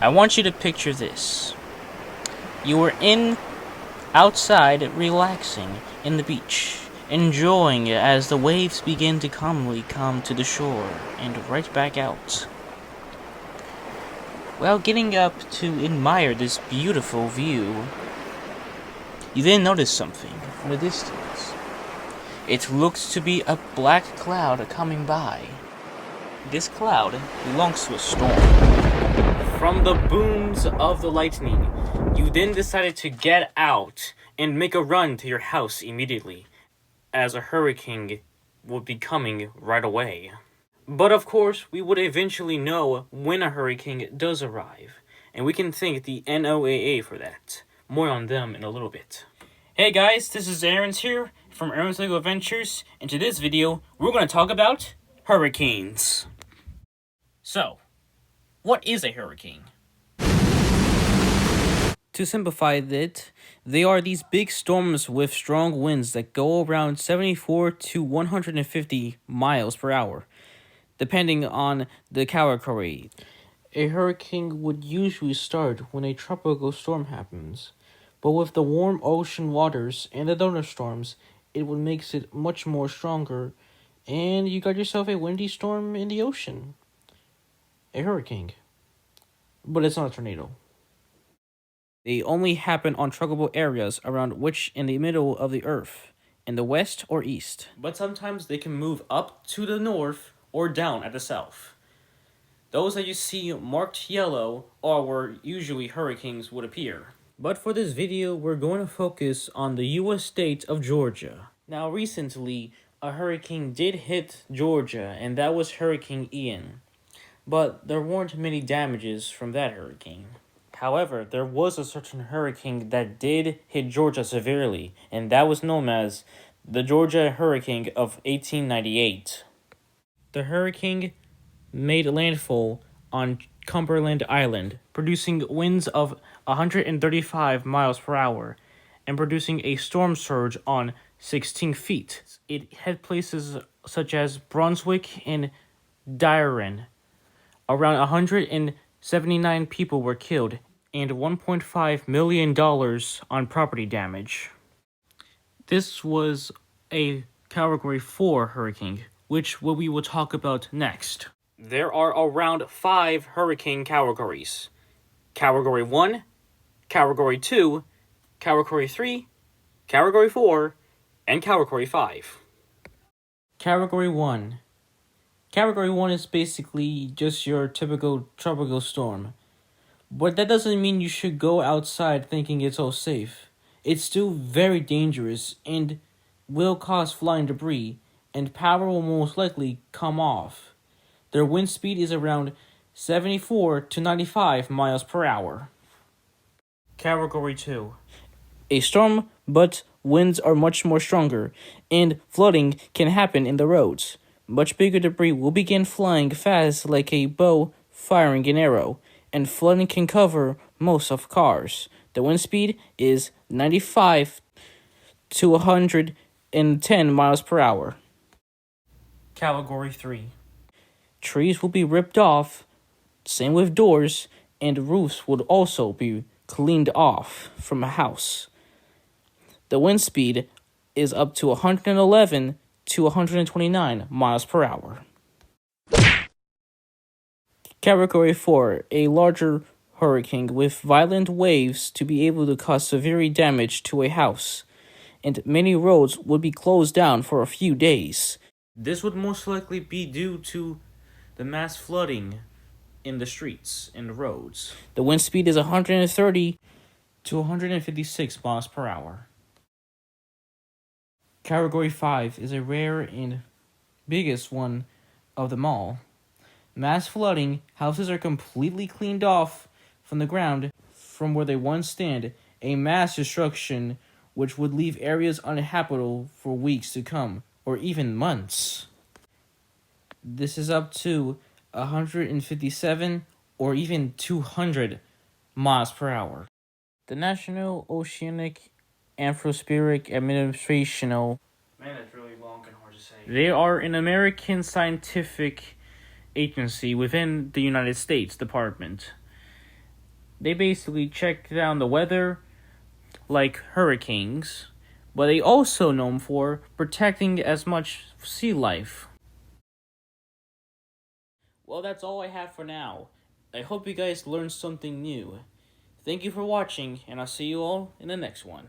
I want you to picture this. You are outside relaxing in the beach, enjoying it as the waves begin to calmly come to the shore and right back out. While getting up to admire this beautiful view, you then notice something from the distance. It looks to be a black cloud coming by. This cloud belongs to a storm. From the booms of the lightning, you then decided to get out and make a run to your house immediately, as a hurricane would be coming right away. But of course, we would eventually know when a hurricane does arrive, and we can thank the NOAA for that. More on them in a little bit. Hey guys, this is Aaron's here from Aaron's Lego Adventures, and to this video, we're going to talk about hurricanes. So, what is a hurricane? To simplify it, they are these big storms with strong winds that go around 74 to 150 miles per hour, depending on the category. A hurricane would usually start when a tropical storm happens, but with the warm ocean waters and the thunderstorms, it would make it much more stronger, and you got yourself a windy storm in the ocean. A hurricane. But it's not a tornado. They only happen on tropical areas around which in the middle of the earth, in the west or east. But sometimes they can move up to the north or down at the south. Those that you see marked yellow are where usually hurricanes would appear. But for this video, we're going to focus on the U.S. state of Georgia. Now recently, a hurricane did hit Georgia, and that was Hurricane Ian. But there weren't many damages from that hurricane. However, there was a certain hurricane that did hit Georgia severely, and that was known as the Georgia Hurricane of 1898. The hurricane made landfall on Cumberland Island, producing winds of 135 miles per hour and producing a storm surge on 16 feet. It hit places such as Brunswick and Darien. Around 179 people were killed and $1.5 million on property damage. This was a Category 4 hurricane, which we will talk about next. There are around 5 hurricane categories. Category 1, Category 2, Category 3, Category 4, and Category 5. Category 1. Category 1 is basically just your typical tropical storm. But that doesn't mean you should go outside thinking it's all safe. It's still very dangerous and will cause flying debris, and power will most likely come off. Their wind speed is around 74 to 95 miles per hour. Category 2. A storm, but winds are much more stronger, and flooding can happen in the roads. Much bigger debris will begin flying fast like a bow firing an arrow, and flooding can cover most of cars. The wind speed is 95 to 110 miles per hour. Category 3. Trees will be ripped off, same with doors, and roofs would also be cleaned off from a house. The wind speed is up to 111 to 129 miles per hour. Category 4, a larger hurricane with violent waves to be able to cause severe damage to a house, and many roads would be closed down for a few days. This would most likely be due to the mass flooding in the streets and the roads. The wind speed is 130 to 156 miles per hour. Category 5 is a rare and biggest one of them all. Mass flooding, houses are completely cleaned off from the ground from where they once stand, a mass destruction which would leave areas uninhabitable for weeks to come, or even months. This is up to 157 or even 200 miles per hour. The National Oceanic Atmospheric Administration. Man, that's really long and hard to say. They are an American scientific agency within the United States Department. They basically check down the weather like hurricanes, but they also known for protecting as much sea life. Well, that's all I have for now. I hope you guys learned something new. Thank you for watching, and I'll see you all in the next one.